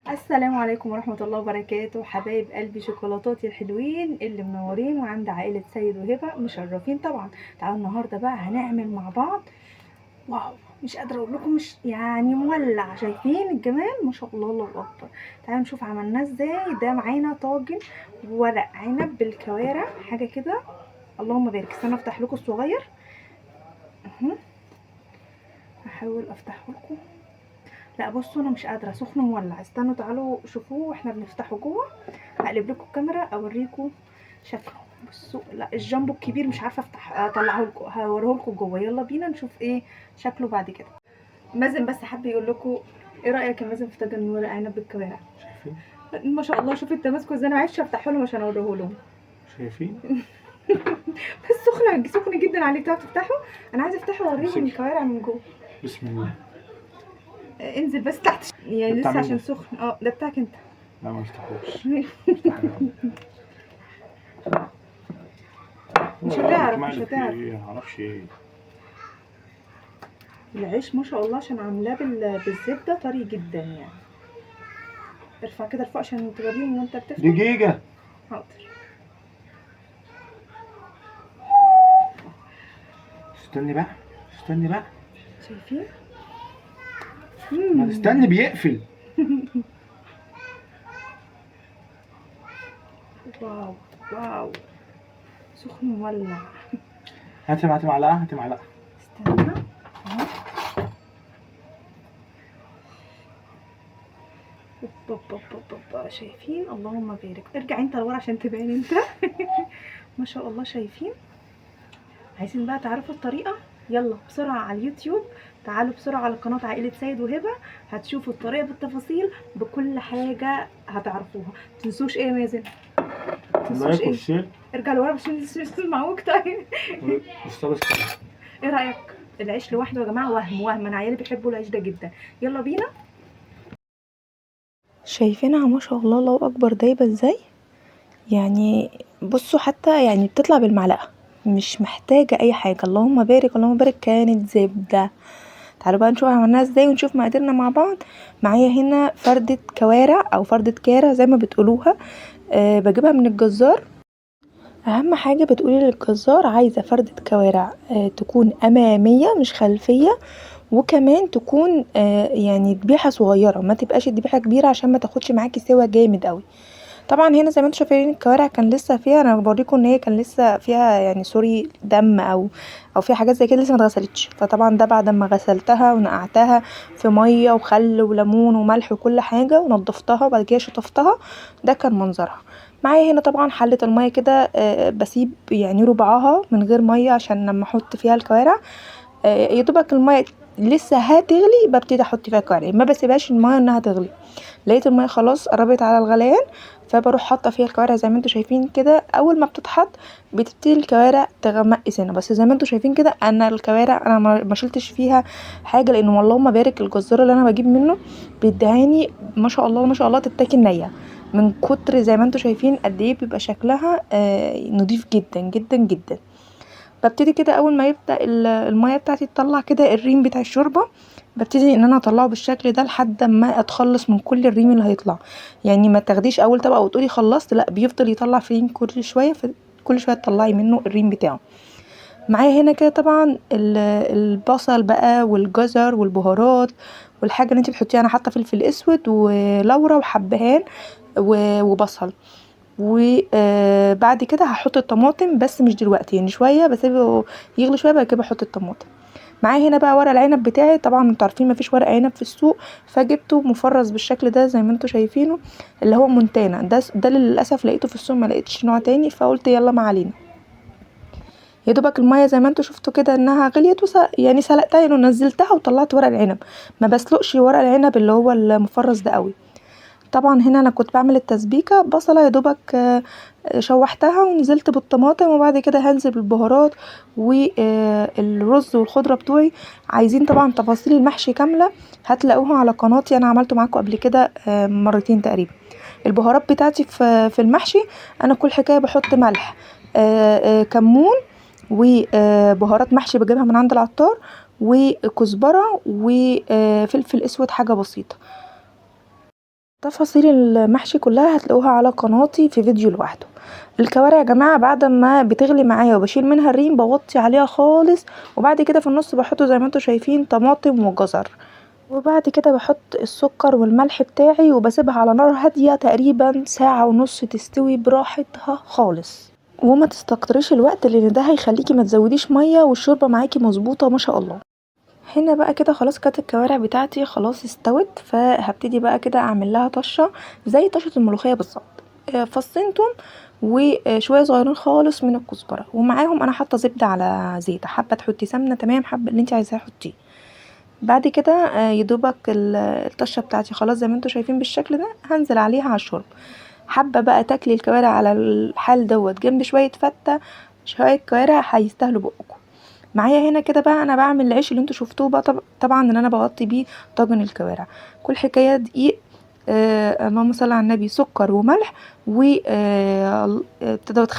السلام عليكم ورحمة الله وبركاته، حبايب قلبي شوكولاتاتي الحلوين اللي منورين وعند عائلة سيد وهبة مشرفين طبعا. تعالوا النهاردة بقى هنعمل مع بعض. واو، مش قادرة اقول لكم، مش يعني مولع. شايفين الجمال؟ ما شاء الله، الله اكبر. تعالوا نشوف عملناه ازاي. ده معانا طاجن ورق عنب بالكوارع، حاجة كده اللهم بارك. استنى افتح لكم الصغير اهو، هحاول افتحه لكم. لا بصوا، انا مش قادره، سخن مولع. استنوا تعالوا شوفوه واحنا بنفتحه جوه. هقلب لكم الكاميرا اوريكم شكله. بصوا، لا الجامبو الكبير مش عارفه اطلعه لكم، هوريه لكم جوه. يلا بينا نشوف ايه شكله بعد كده. مازن بس حب يقول لكم، ايه رايك يا مازن في طاجن ورق عنب بالكوارع؟ شايفين ما شاء الله. شوف التماسكه ازاي. انا معرفتش افتحه لهم عشان اوريه لهم. شايفين؟ بس سخن جدا عليه. تعرف تفتحه؟ انا عايزه افتحه واوريهم الكوارع من جوه. بسم الله. انزل بس تحت يعني لسه عشان سخن. ده بتاعك انت. لا ما افتحوش. مش هتعرف معرفش ايه. العيش ما شاء الله عشان عاملاه بالزبده طري جدا يعني. ارفع كده لفوق عشان توريهم وانت بتفتح. دقيقه. حاضر. استني بقى. شايفين؟ ما تستني بيقفل. واو سخن مولع. هاتي معلقه. استنى اهو. شايفين؟ اللهم بارك. ارجع انت لورا عشان تبان انت. ما شاء الله. شايفين؟ عايزين بقى تعرفوا الطريقه؟ يلا بسرعه على اليوتيوب، تعالوا بسرعه على قناه عائله سيد وهبه، هتشوفوا الطريقه بالتفاصيل بكل حاجه هتعرفوها. متنسوش ايه يا مازن؟ متنسوش ايه؟ ارجع لورا عشان تسمعوك. طيب ايه رايك؟ العيش لوحده يا جماعه وهم انا عيالي بيحبوا العيش ده جدا. يلا بينا. شايفينها ما شاء الله، الله اكبر، دايبه ازاي يعني. بصوا حتى يعني بتطلع بالمعلقه، مش محتاجه اي حاجه. اللهم بارك اللهم بارك. كانت زبده. تعالوا بقى نشوف عملناها ازاي ونشوف مقاديرنا مع بعض. معايا هنا فردة كوارع او فردة كارع زي ما بتقولوها. بجيبها من الجزار. اهم حاجه بتقولي للجزار عايزه فردة كوارع تكون اماميه مش خلفيه، وكمان تكون يعني ذبيحه صغيره، ما تبقاش الذبيحه كبيره عشان ما تاخدش معاكي سوا جامد قوي. طبعا هنا زي ما انتم شايفين الكوارع كان لسه فيها، انا بوريكم ان هي كان لسه فيها يعني سوري دم او فيها حاجات زي كده لسه ما اتغسلتش. فطبعا ده بعد ما غسلتها ونقعتها في ميه وخل وليمون وملح وكل حاجه ونضفتها وبعد كده شطفتها، ده كان منظرها. معايا هنا طبعا حله الميه كده، بسيب يعني ربعها من غير ميه عشان لما احط فيها الكوارع يا دوبك الميه لسه هتغلي ببتدي احط فيها الكوارع، ما بسيبهاش الميه انها تغلي. لقيت الميه خلاص قربت على الغليان، فبروح حاطه فيها الكوارع زي ما انتوا شايفين كده. اول ما بتتحط بتبتدي الكوارع تغمق سنه، بس زي ما انتوا شايفين كده انا الكوارع انا ما شلتش فيها حاجه، لانه اللهم بارك الجزار اللي انا بجيب منه بيدهاني ما شاء الله ما شاء الله تتاكل نيه من كتر زي ما انتوا شايفين قد ايه بيبقى شكلها نضيف جدا جدا جدا. ببتدي كده اول ما يبدا الميه بتاعتي تطلع كده الريم بتاع الشوربه، ببتدي ان انا اطلعه بالشكل ده لحد ما اتخلص من كل الريم اللي هيطلع. يعني ما تاخديش اول طبقه وتقولي خلصت، لا بيفضل يطلع في ريم كل شويه، كل شويه تطلعي منه الريم بتاعه. معايا هنا كده طبعا البصل بقى والجزر والبهارات والحاجه اللي انت بتحطيها. انا حاطه فلفل اسود ولورا وحبهان وبصل. وبعد كده هحط الطماطم بس مش دلوقتي، يعني شويه بسيبه يغلي شويه بعد كده بحط الطماطم. معايا هنا بقى ورق العنب بتاعي. طبعا انتوا عارفين مفيش ورق عنب في السوق، فجبته مفرز بالشكل ده زي ما انتوا شايفينه اللي هو مونتانا. ده للاسف لقيته في السوق، ما لقيتش نوع تاني فقلت يلا ما علينا. يا دوبك الميه زي ما انتوا شفتوا كده انها غليت يعني سلقتها يعني ونزلتها وطلعت ورق العنب. ما بسلقش ورق العنب اللي هو المفرز ده قوي. طبعا هنا انا كنت بعمل التسبيكه. بصله يا دوبك شوحتها ونزلت بالطماطم، وبعد كده هنزل بالبهارات والرز والخضره بتوعي. عايزين طبعا تفاصيل المحشي كامله هتلاقوها على قناتي، انا عملته معاكم قبل كده مرتين تقريبا. البهارات بتاعتي في المحشي انا كل حكايه بحط ملح، كمون، وبهارات محشي بجيبها من عند العطار، وكزبره وفلفل اسود حاجه بسيطه. تفاصيل المحشي كلها هتلاقوها على قناتي في فيديو لوحده. الكوارع يا جماعه بعد ما بتغلي معايا وبشيل منها الريم بوطي عليها خالص، وبعد كده في النص بحط زي ما انتوا شايفين طماطم وجزر، وبعد كده بحط السكر والملح بتاعي وبسيبها على نار هاديه تقريبا ساعه ونص تستوي براحتها خالص. وما تستكتريش الوقت لان ده هيخليكي ما تزوديش ميه والشوربه معاكي مظبوطه ما شاء الله. هنا بقى كده خلاص كانت الكوارع بتاعتي خلاص استوت، فهبتدي بقى كده اعمل لها طشه زي طشه الملوخيه بالظبط. فصين توم وشويه صغيرين خالص من الكزبره، ومعاهم انا حاطه زبده على زيت، حابه تحطي سمنه تمام، حابه اللي انت عايزاه حطيه. بعد كده يدوبك الطشه بتاعتي خلاص زي ما انتوا شايفين بالشكل ده، هنزل عليها على الشرب. حابه بقى تاكلي الكوارع على الحال دوت جنب شويه فته، شويه كوارع هيستاهلوا بقكم. معايا هنا كده بقى انا بعمل العيش اللي انتوا شفتوه بقى، طبعا ان انا بغطي بيه طاجن الكوارع. كل حكايه دقيق، اللهم صل على النبي، سكر وملح و ابتدت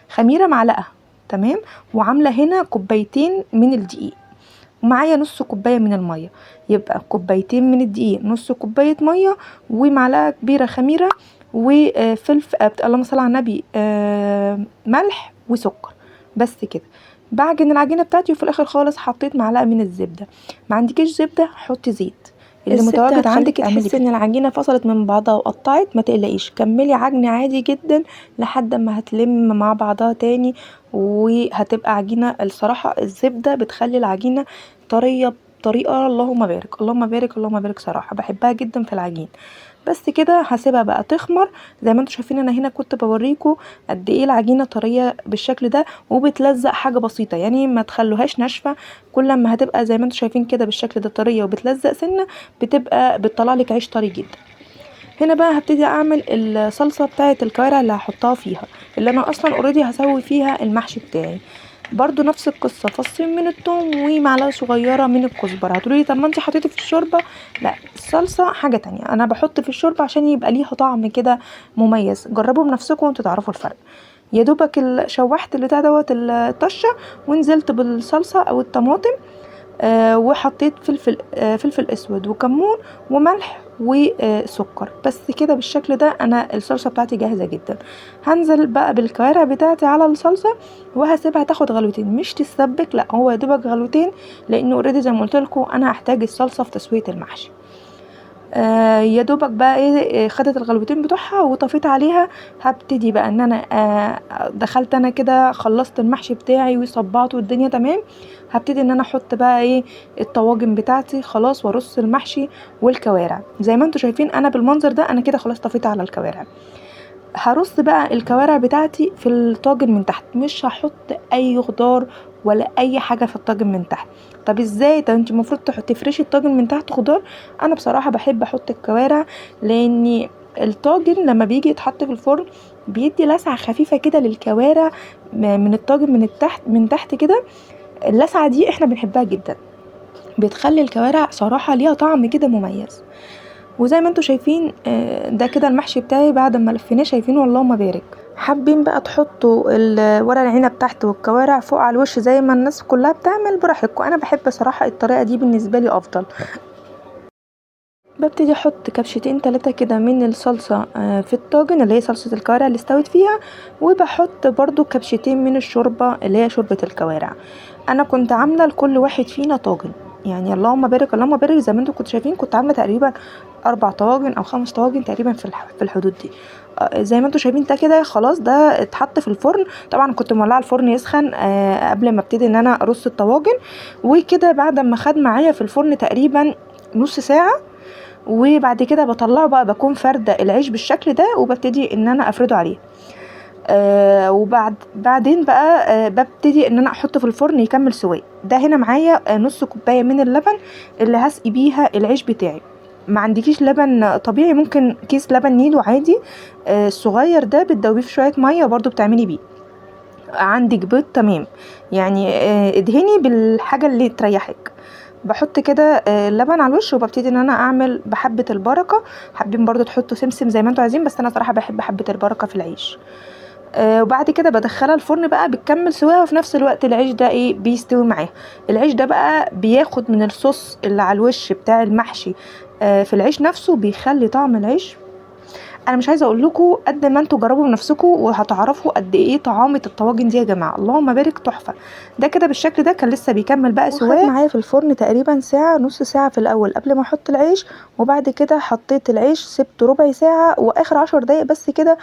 خميره معلقه تمام، وعامله هنا كوبايتين من الدقيق، ومعايا نص كوبايه من الميه، يبقى كوبايتين من الدقيق، نص كوبايه ميه، ومعلقه كبيره خميره، وفلفل اللهم صل على النبي، ملح وسكر، بس كده. بعجن العجينه بتاعتي وفي الاخر خالص حطيت معلقه من الزبده. ما عندكيش زبده حطي زيت، اللي متواجد عندك. تحسي ان العجينه فصلت من بعضها وقطعت ما تقلقيش، كملي عجن عادي جدا لحد ما هتلم مع بعضها تاني، وهتبقى عجينه. الصراحه الزبده بتخلي العجينه طريه بطريقه اللهم بارك اللهم بارك اللهم بارك، صراحه بحبها جدا في العجين. بس كده هسيبها بقى تخمر زي ما انتوا شايفين. انا هنا كنت بوريكم قد ايه العجينه طريه بالشكل ده، وبتلزق حاجه بسيطه، يعني ما تخلوهاش ناشفه. كل ما هتبقى زي ما انتوا شايفين كده بالشكل ده طريه وبتلزق سنه، بتبقى بتطلع لك عيش طري جدا. هنا بقى هبتدي اعمل الصلصه بتاعه الكوارع اللي هحطها فيها، اللي انا اصلا اوريدي هسوي فيها المحشي بتاعي. برضو نفس القصه، فصين من الثوم ومعلقه صغيره من الكزبره. هتقولي طب ما انت حطيتي في الشوربه، لا الصلصه حاجه تانية، انا بحط في الشوربه عشان يبقى ليها طعم كده مميز. جربوا بنفسكم وانتوا تعرفوا الفرق. يا دوبك شوحت البتاع دوت الطشه، ونزلت بالصلصه او الطماطم، وحطيت فلفل اسود وكمون وملح وسكر، بس كده بالشكل ده انا الصلصه بتاعتي جاهزه جدا. هنزل بقى بالكوارع بتاعتي على الصلصه وهسيبها تاخد غلوتين، مش تسبك، لا هو يا دوبك غلوتين، لانه اوريدي زي ما قلت لكم انا هحتاج الصلصه في تسويه المحشي. يا دوبك بقى ايه، خدت الغلوتين بتوعها وطفيت عليها. هبتدي بقى ان انا دخلت انا كده خلصت المحشي بتاعي وصبعته والدنيا تمام. هبتدي ان انا احط بقى ايه الطواجن بتاعتي خلاص، وارص المحشي والكوارع زي ما انتوا شايفين. انا بالمنظر ده انا كده خلاص طفيت على الكوارع. هرص بقى الكوارع بتاعتي في الطاجن من تحت، مش هحط اي خضار ولا اي حاجه في الطاجن من تحت. طب ازاي؟ ده انت المفروض تفرشي الطاجن من تحت خضار. انا بصراحه بحب احط الكوارع، لاني الطاجن لما بيجي يتحط في الفرن بيدي لسعه خفيفه كده للكوارع من الطاجن من تحت كده. اللسعه دي احنا بنحبها جدا، بتخلي الكوارع صراحه ليها طعم كده مميز. وزي ما انتوا شايفين ده كده المحشي بتاعي بعد ما لفيناه، شايفينه اللهم بارك. حابين بقى تحطوا ورق العنب تحت والكوارع فوق على الوش زي ما الناس كلها بتعمل، براحتكم. انا بحب صراحه الطريقه دي بالنسبه لي افضل. ببتدي احط كبشتين 3 كده من الصلصه في الطاجن اللي هي صلصه الكوارع اللي استوت فيها، وبحط برضو كبشتين من الشوربه اللي هي شوربه الكوارع. انا كنت عامله لكل واحد فينا طاجن، يعني اللهم بارك اللهم بارك، زي ما انتوا كنتوا شايفين كنت عامله تقريبا 4 طواجن او 5 طواجن تقريبا في الحدود دي. زي ما انتوا شايفين ده كده خلاص ده اتحط في الفرن. طبعا كنت مولعه الفرن يسخن قبل ما ابتدي ان انا ارص الطواجن. وكده بعد ما خد معايا في الفرن تقريبا نص ساعه، وبعد كده بطلعه بقى، بكون فردة العيش بالشكل ده وببتدي ان انا افرده عليه. بعدين بقى ببتدي ان انا احطه في الفرن يكمل سواه. ده هنا معايا نص كوبايه من اللبن اللي هسقي بيها العيش بتاعي. ما عندكيش لبن طبيعي ممكن كيس لبن نيلو عادي الصغير ده بتدوبيه في شويه ميه وبرده بتعملي بيه. عندك بيض تمام، يعني ادهني بالحاجه اللي تريحك. بحط كده اللبن على الوش وببتدي ان انا اعمل بحبه البركه. حابين برضو تحطوا سمسم زي ما انتوا عايزين، بس انا صراحه بحب حبه البركه في العيش. وبعد كده بدخلها الفرن بقى بتكمل سواها، وفي نفس الوقت العيش ده ايه بيستوي معاها. العيش ده بقى بياخد من الصوص اللي على الوش بتاع المحشي في العيش نفسه بيخلي طعم العيش. انا مش عايزه اقول لكم قد ما انتوا جربوا بنفسكم وهتعرفوا قد ايه طعامه الطواجن دي يا جماعه، اللهم بارك، تحفه. ده كده بالشكل ده كان لسه بيكمل بقى سواه. وخد معايا في الفرن تقريبا ساعه، نص ساعه في الاول قبل ما احط العيش، وبعد كده حطيت العيش سبته ربع ساعه، واخر 10 دقايق بس كده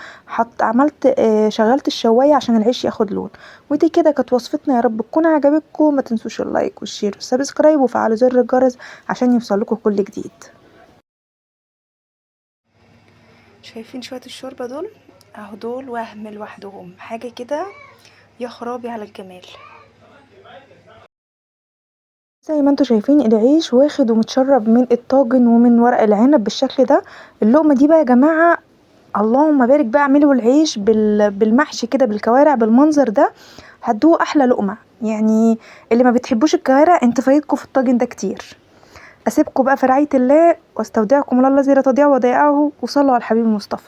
عملت شغلت الشوايه عشان العيش ياخد لون. ودي كده كانت وصفتنا، يا رب تكون عجبتكم. ما تنسوش اللايك والشير والسبسكرايب وفعلوا زر الجرس عشان يوصلكوا كل جديد. شايفين شويه الشوربه دول اهو، دول وهم لوحدهم حاجه كده، يا خرابي على الجمال. زي ما انتوا شايفين العيش واخد ومتشرب من الطاجن ومن ورق العنب بالشكل ده. اللقمه دي بقى يا جماعه اللهم بارك بقى، اعملوا العيش بالمحشي كده بالكوارع بالمنظر ده، هتدوقوا احلى لقمه يعني. اللي ما بتحبوش الكوارع انت فايتكم في الطاجن ده كتير. اسيبكم بقى في رعايه الله، واستودعكم الله الذي لا تضيع ودائعه، وصلوا على الحبيب المصطفى.